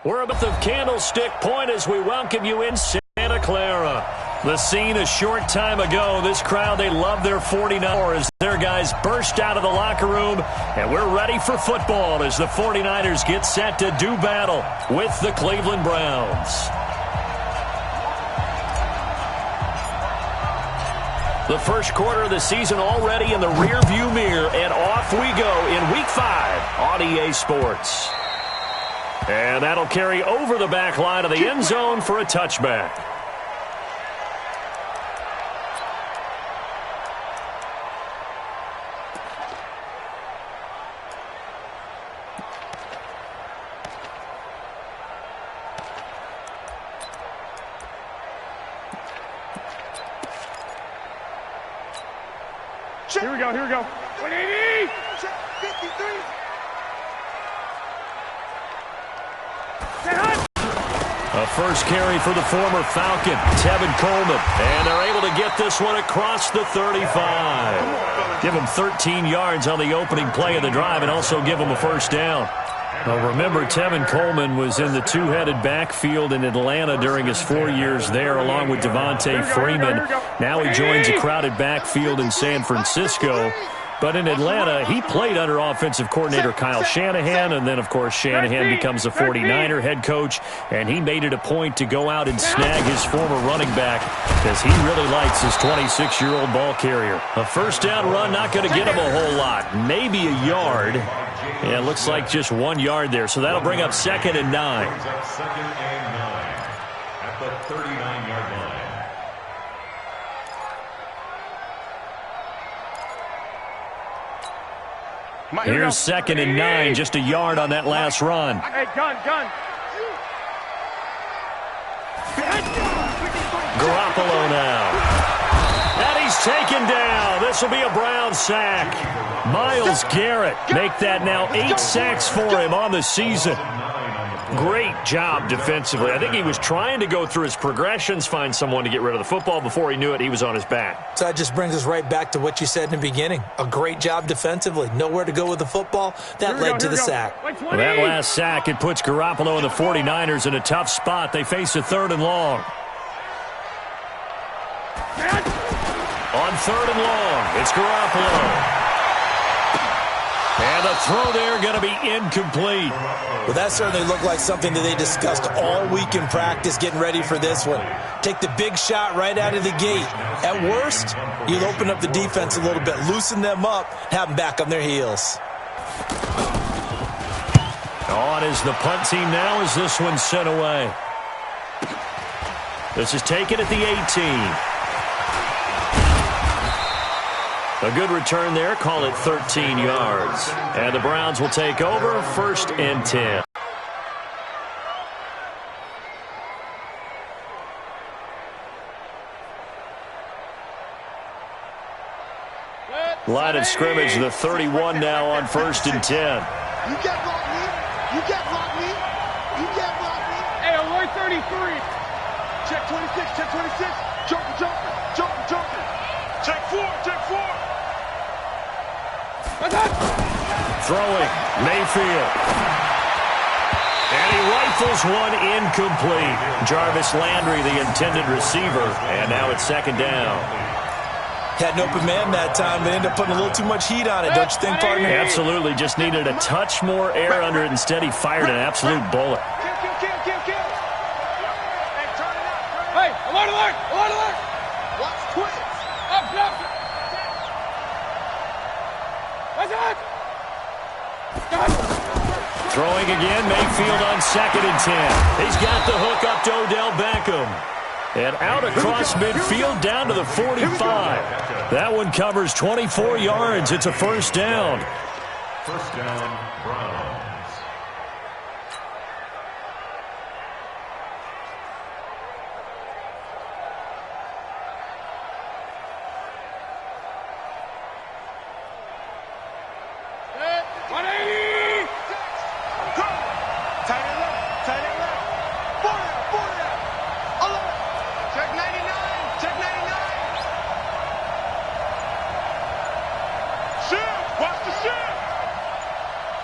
We're at the Candlestick Point as we welcome you in Santa Clara. The scene a short time ago. This crowd, they love their 49ers as their guys burst out of the locker room. And we're ready for football as the 49ers get set to do battle with the Cleveland Browns. The first quarter of the season already in the rearview mirror, and off we go in Week 5 on EA Sports. And that'll carry over the back line of the end zone for a touchback. Here we go, here we go. 180! 53! A first carry for the former Falcon, Tevin Coleman. And they're able to get this one across the 35. Give him 13 yards on the opening play of the drive and also give him a first down. Well, remember, Tevin Coleman was in the two-headed backfield in Atlanta during his 4 years there, along with Devontae Freeman. Now he joins a crowded backfield in San Francisco. But in Atlanta, he played under offensive coordinator Kyle Shanahan, and then, of course, Shanahan becomes a 49er head coach, and he made it a point to go out and snag his former running back because he really likes his 26-year-old ball carrier. A first down run, not going to get him a whole lot, maybe a yard. Yeah, it looks like just 1 yard there, so that'll bring up 2nd and 9. Second and 9 at the 39-yard line. Here's 2nd and 9, just a yard on that last run. Hey, gun. Garoppolo now. And he's taken down. This will be a Brown sack. Myles Garrett make that now 8 sacks for him on the season. Great job defensively. I think he was trying to go through his progressions, find someone to get rid of the football. Before he knew it, he was on his back. So that just brings us right back to what you said in the beginning. A great job defensively. Nowhere to go with the football. That led to the sack. Well, that last sack, it puts Garoppolo and the 49ers in a tough spot. They face a 3rd and long. On 3rd and long, it's Garoppolo. And the throw there going to be incomplete. Well, that certainly looked like something that they discussed all week in practice, getting ready for this one. Take the big shot right out of the gate. At worst, you'll open up the defense a little bit, loosen them up, have them back on their heels. On is the punt team now as this one's sent away. This is taken at the 18. A good return there, call it 13 yards. And the Browns will take over, 1st and 10. Line of scrimmage, the 31 now on 1st and 10. You can't block me. You can't block me. You can't block me. Hey, alert 33. Check 26. Check 26. Jumper. Check 4. Throwing, Mayfield. And he rifles one incomplete. Jarvis Landry, the intended receiver. And now it's 2nd down. Had an open man that time, but ended up putting a little too much heat on it, don't you think, partner? Absolutely. Just needed a touch more air under it. Instead, he fired an absolute bullet. Kill. Hey, turn it up. Hey, alert. Watch twins. Up. What's that? Throwing again, Mayfield on 2nd and 10. He's got the hook up to Odell Beckham. And out across midfield down to the 45. That one covers 24 yards. It's a first down. First down, Browns.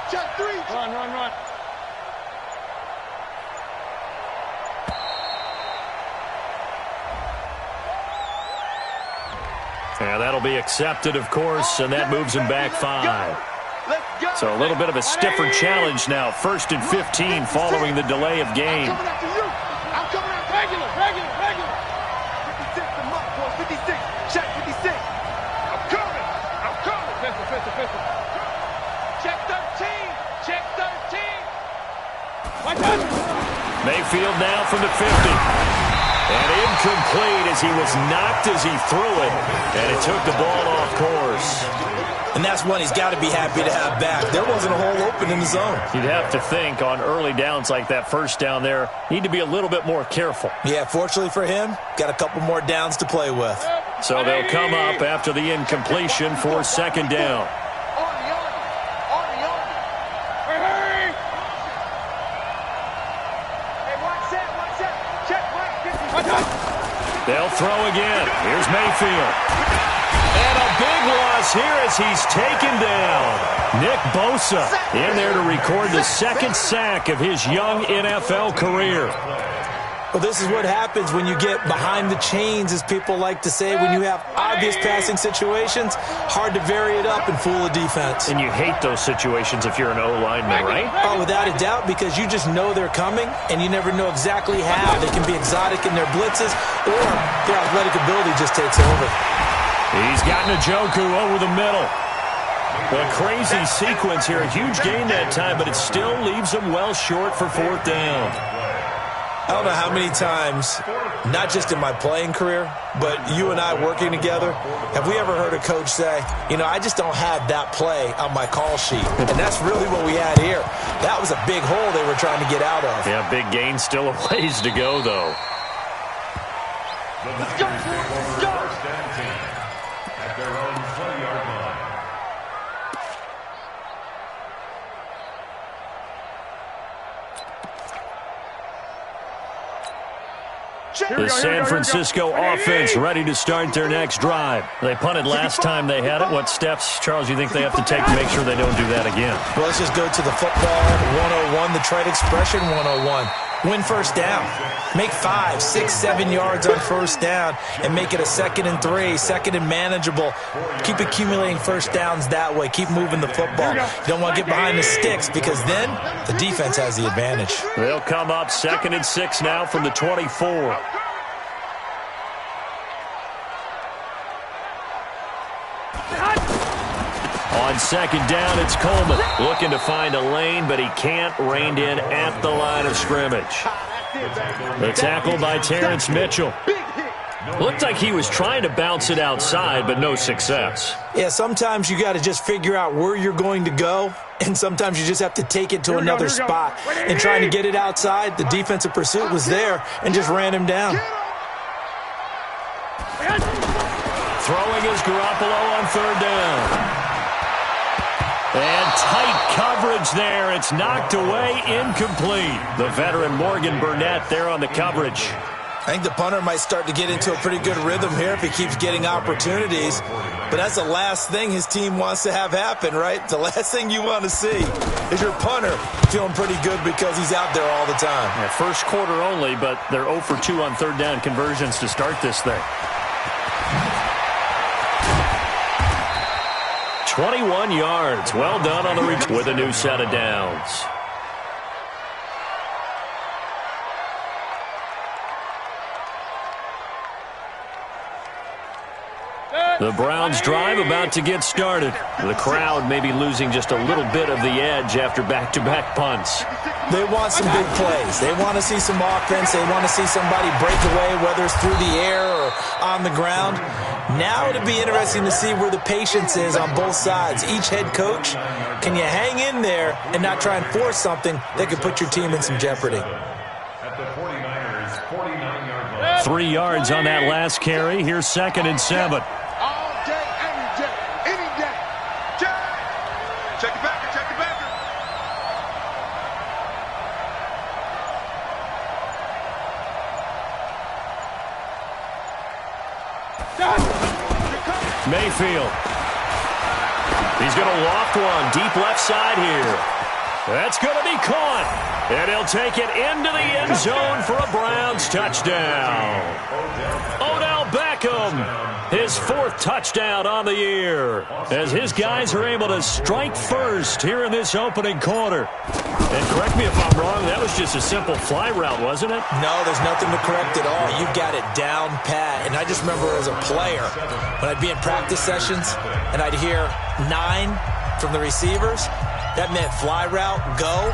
Check 3. That'll be accepted, of course, and that moves him back 5. So a little bit of a stiffer challenge now. 1st and 15 following the delay of game. I'm coming after you. I'm coming after regular. 56 the mark, boy. 56. Check 56. I'm coming. Pistol. Check 13. Check 13. Mayfield now from the 50. And incomplete as he was knocked as he threw it. And it took the ball off course. And that's one he's got to be happy to have back. There wasn't a hole open in the zone. You'd have to think on early downs like that first down there, need to be a little bit more careful. Yeah, fortunately for him, got a couple more downs to play with. So they'll come up after the incompletion for 2nd down. Hey, watch that. Check right. They'll throw again. Here's Mayfield. And a big loss here as he's taken down. Nick Bosa in there to record the 2nd sack of his young NFL career. Well, this is what happens when you get behind the chains, as people like to say. When you have obvious passing situations, hard to vary it up and fool a defense. And you hate those situations if you're an O-lineman, right? Oh, without a doubt, because you just know they're coming, and you never know exactly how. They can be exotic in their blitzes, or their athletic ability just takes over. He's got Njoku over the middle. A crazy sequence here. A huge gain that time, but it still leaves him well short for 4th down. I don't know how many times, not just in my playing career, but you and I working together, have we ever heard a coach say, I just don't have that play on my call sheet. And that's really what we had here. That was a big hole they were trying to get out of. Yeah, big gain, still a ways to go, though. Let's go. At their own 20-yard line. The San Francisco offense ready to start their next drive. They punted last time they had it. What steps, Charles, you think they have to take to make sure they don't do that again? Well, let's just go to the football 101, the trade expression 101. Win 1st down. Make 5, 6, 7 yards on 1st down and make it a 2nd and 3, 2nd and manageable. Keep accumulating 1st downs that way. Keep moving the football. You don't want to get behind the sticks because then the defense has the advantage. They'll come up 2nd and 6 now from the 24. On 2nd down, it's Coleman looking to find a lane, but he can't rein in at the line of scrimmage. The tackle by Terrence Mitchell. Looked like he was trying to bounce it outside, but no success. Yeah, sometimes you got to just figure out where you're going to go, and sometimes you just have to take it to another spot. And trying to get it outside, the defensive pursuit was there and just ran him down. Throwing is Garoppolo on 3rd down. And tight coverage there. It's knocked away, incomplete. The veteran Morgan Burnett there on the coverage. I think the punter might start to get into a pretty good rhythm here if he keeps getting opportunities. But that's the last thing his team wants to have happen, right? The last thing you want to see is your punter feeling pretty good because he's out there all the time. Yeah, 1st quarter only, but they're 0 for 2 on 3rd down conversions to start this thing. 21 yards. Well done on the return with a new set of downs. The Browns drive about to get started. The crowd may be losing just a little bit of the edge after back-to-back punts. They want some big plays. They want to see some offense. They want to see somebody break away, whether it's through the air or on the ground. Now it'll be interesting to see where the patience is on both sides. Each head coach, can you hang in there and not try and force something that could put your team in some jeopardy? At the 49ers, 49-yard line. 3 yards on that last carry. Here's 2nd and 7. All day, every day, any day. Check it back, check it back. Mayfield. He's going to loft one deep left side here. That's going to be caught. And he'll take it into the end zone for a Browns touchdown. Odell Beckham, his 4th touchdown on the year, as his guys are able to strike first here in this opening quarter. And correct me if I'm wrong, that was just a simple fly route, wasn't it? No, there's nothing to correct at all. You got it down pat. And I just remember as a player, when I'd be in practice sessions and I'd hear 9 from the receivers, that meant fly route, go,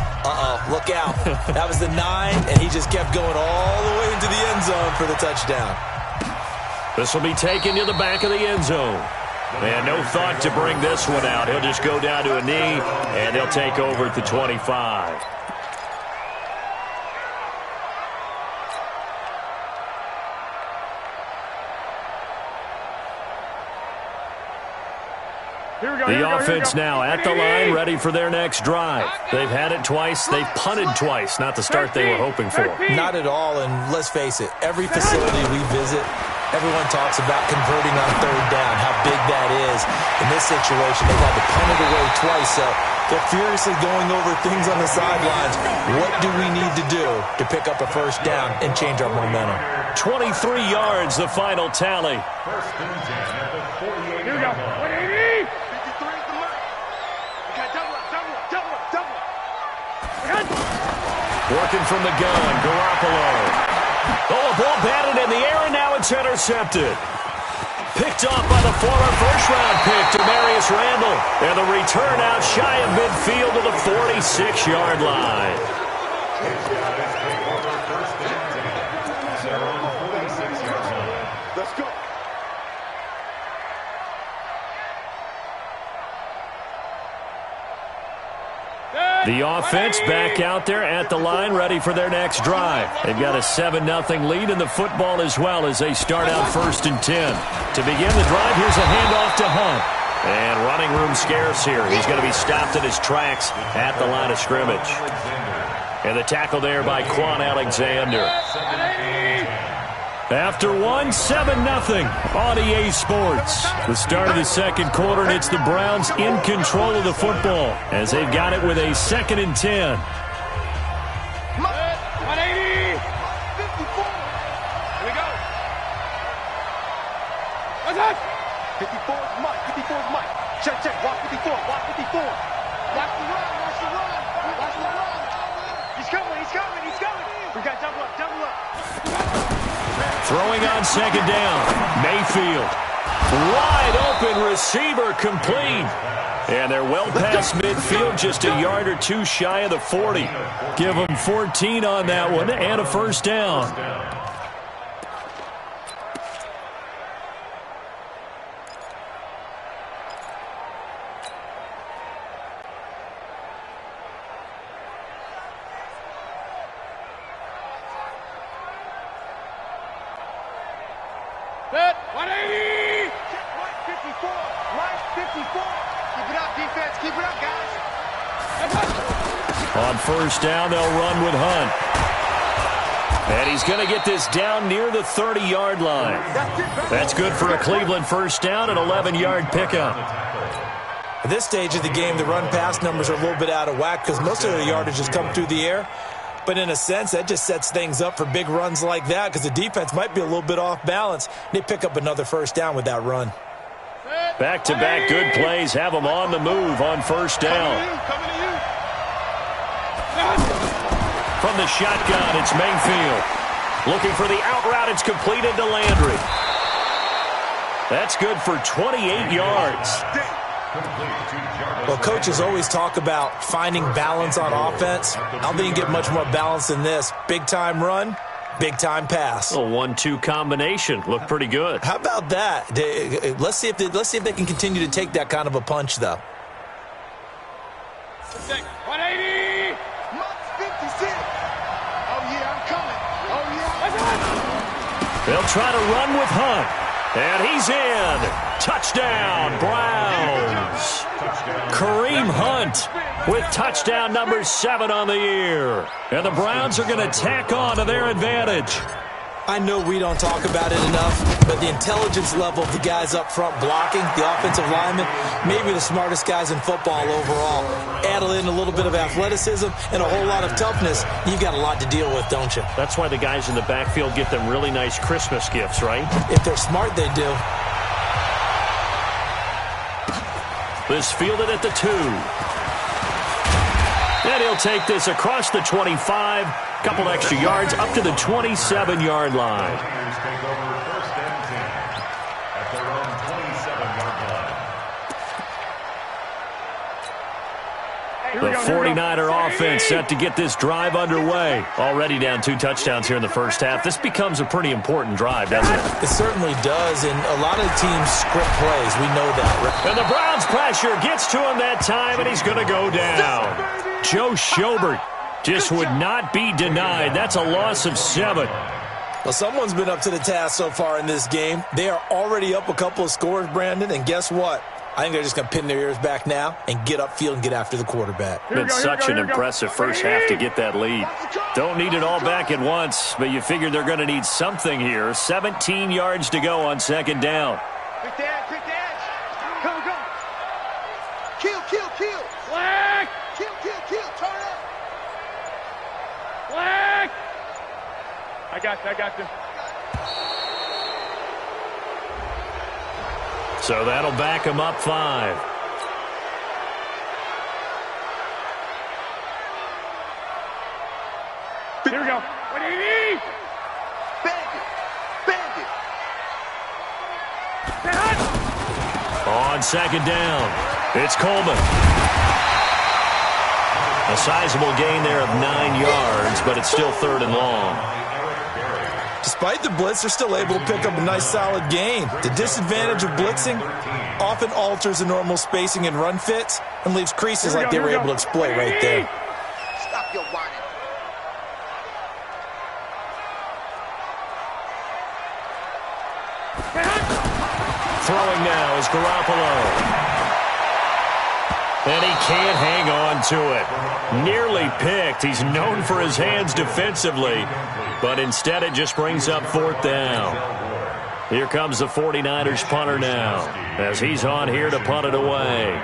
look out. That was the 9, and he just kept going all the way into the end zone for the touchdown. This will be taken to the back of the end zone. And no thought to bring this one out. He'll just go down to a knee, and they'll take over at the 25. The offense now at the line, ready for their next drive. They've had it twice. They've punted twice. Not the start they were hoping for. Not at all, and let's face it, every facility we visit, everyone talks about converting on 3rd down, how big that is. In this situation, they've had to punt it away twice, so they're furiously going over things on the sidelines. What do we need to do to pick up a 1st down and change our momentum? 23 yards, the final tally. First and 10 at the 48. Here we go. 180. 53 is the mark. We got double up. Working from the gun, Garoppolo. Oh, a ball batted in the air, and now it's intercepted. Picked off by the former first-round pick, Demarius Randall. And the return out shy of midfield to the 46-yard line. Let's go. The offense back out there at the line, ready for their next drive. They've got a 7-0 lead in the football as well as they start out 1st and 10. To begin the drive, here's a handoff to Hunt. And running room scarce here. He's going to be stopped in his tracks at the line of scrimmage. And the tackle there by Quan Alexander. After 7-0 on EA Sports. The start of the second quarter, and it's the Browns in control of the football as they've got it with a 2nd and 10. 180. 54. Here we go. What's that? 54 is Mike. 54 is Mike. Check. Watch 54. Watch 54. Watch the run. He's coming. We got double up. Throwing on 2nd down. Mayfield. Wide open receiver, complete. And they're well past midfield, just a yard or 2 shy of the 40. Give them 14 on that one and a 1st down. Set. 180. Right 54. Right 54. Keep it up, defense. Keep it up, guys. On 1st down, they'll run with Hunt. And he's going to get this down near the 30-yard line. That's good for a Cleveland 1st down, an 11-yard pickup. At this stage of the game, the run-pass numbers are a little bit out of whack because most of the yardage has come through the air. But in a sense, that just sets things up for big runs like that because the defense might be a little bit off balance. They pick up another 1st down with that run. Back-to-back good plays have them on the move on 1st down. Coming to you. From the shotgun, it's Mayfield. Looking for the out route. It's completed to Landry. That's good for 28 yards. Well, coaches always talk about finding balance on offense. I don't think you get much more balance than this. Big-time run, big-time pass. A 1-2 combination. Looked pretty good. How about that? Let's see if they can continue to take that kind of a punch, though. 180. 56. Oh, yeah, I'm coming. Oh, yeah. They'll try to run with Hunt. And he's in. Touchdown, Browns. Kareem Hunt with touchdown number 7 on the year. And the Browns are going to tack on to their advantage. I know we don't talk about it enough, but the intelligence level of the guys up front blocking, the offensive linemen, maybe the smartest guys in football overall. Add in a little bit of athleticism and a whole lot of toughness, you've got a lot to deal with, don't you? That's why the guys in the backfield get them really nice Christmas gifts, right? If they're smart, they do. This fielded at the 2. And he'll take this across the 25. Couple extra yards up to the 27-yard line. The 49er offense set to get this drive underway. Already down 2 touchdowns here in the first half. This becomes a pretty important drive, doesn't it? It certainly does, and a lot of teams script plays. We know that. And the Browns pressure gets to him that time, and he's going to go down. Joe Schobert just would not be denied. That's a loss of 7. Well, someone's been up to the task so far in this game. They are already up a couple of scores, Brandon, and guess what? I think they're just going to pin their ears back now and get upfield and get after the quarterback. Been such an impressive first half to get that lead. Don't need it all back at once, but you figure they're going to need something here. 17 yards to go on second down. Quick dash, quick dash. Go. Kill. Flag. Kill. Turn up. Flag. I got you. So that'll back him up 5. Here we go. 180. Bandit. On second down, it's Coleman. A sizable gain there of 9 yards, but it's still 3rd and long. Despite the blitz, they're still able to pick up a nice, solid gain. The disadvantage of blitzing often alters the normal spacing and run fits and leaves creases like they were able to exploit right there. Stop your whining. Throwing now is Garoppolo. And he can't hang on to it. Nearly picked. He's known for his hands defensively, but instead it just brings up 4th down. Here comes the 49ers punter now, as he's on here to punt it away.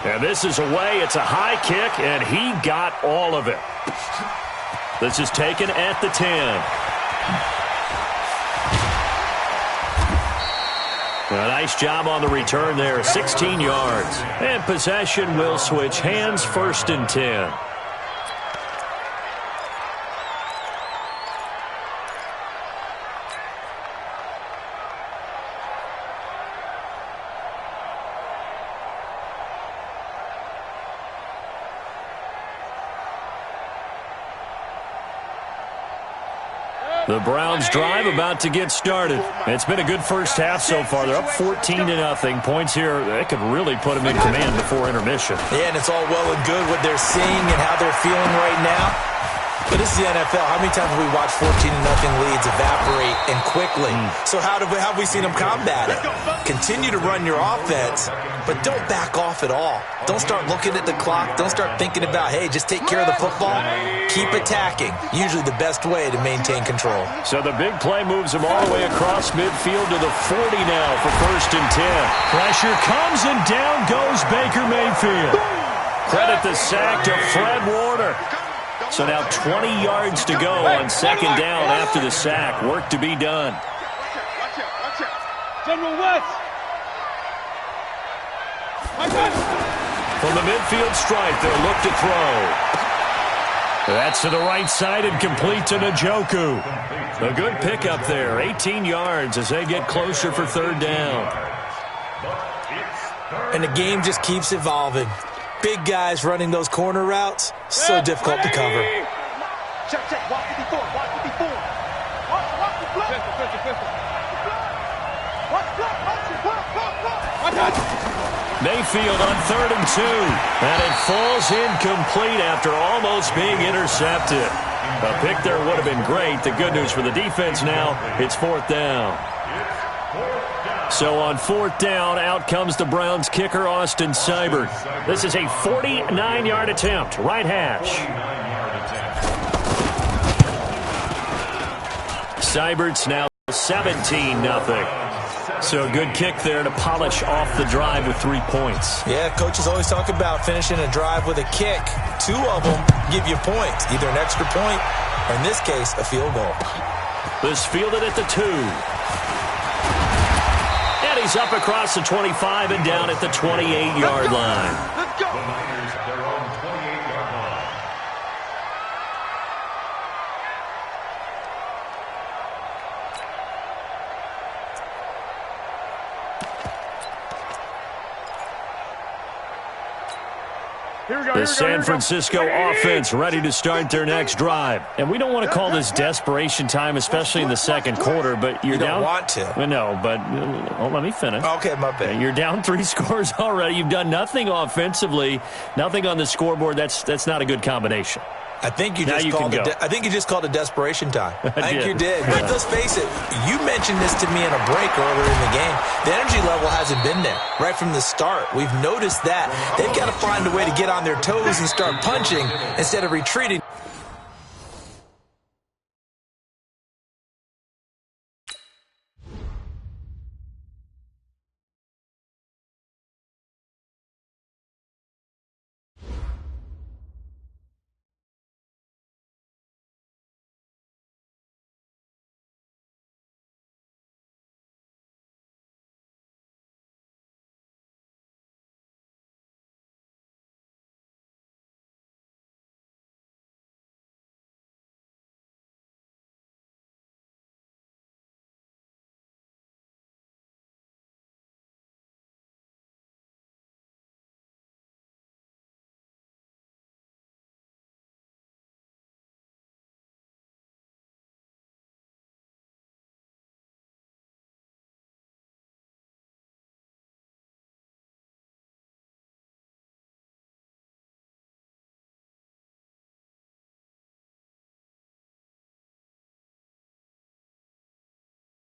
And this is away. It's a high kick, and he got all of it. This is taken at the 10. A nice job on the return there, 16 yards. And possession will switch hands, 1st and 10. The Browns drive about to get started. It's been a good first half so far. They're up 14-0. Points here, that could really put them in command before intermission. Yeah, and it's all well and good what they're seeing and how they're feeling right now. But this is the NFL. How many times have we watched 14-0 leads evaporate and quickly? So how have we seen them combat it? Continue to run your offense, but don't back off at all. Don't start looking at the clock. Don't start thinking about, hey, just take care of the football. Keep attacking. Usually the best way to maintain control. So the big play moves them all the way across midfield to the 40 now for 1st and 10. Pressure comes and down goes Baker Mayfield. Credit the sack to Fred Warner. So now 20 yards to go on second down after the sack. Work to be done. Watch out. General West. From the midfield stripe, they'll look to throw. That's to the right side and complete to Njoku. A good pickup there, 18 yards as they get closer for 3rd down. And the game just keeps evolving. Big guys running those corner routes, so difficult to cover. Check. Watch 54. Watch the block. Watch the block. Mayfield on 3rd and 2. And it falls incomplete after almost being intercepted. A pick there would have been great. The good news for the defense now, it's 4th down. So on 4th down, out comes the Browns kicker, Austin Seibert. This is a 49-yard attempt, right hash. Seibert's now 17-0. So a good kick there to polish off the drive with 3 points. Yeah, coaches always talk about finishing a drive with a kick. 2 of them give you points, either an extra point or, in this case, a field goal. This fielded at the 2. And he's up across the 25 and down at the 28-yard line. Let's go. The Niners, their own 28-yard line. The San Francisco offense ready to start their next drive. And we don't want to call this desperation time, especially in the second quarter, but you're down. You don't want to. No, but let me finish. Okay, my bad. You're down 3 scores already. You've done nothing offensively, nothing on the scoreboard. That's not a good combination. I think you just called it desperation time. I think you did. But let's face it, you mentioned this to me in a break earlier in the game. The energy level hasn't been there right from the start. We've noticed that. They've got to find a way to get on their toes and start punching instead of retreating.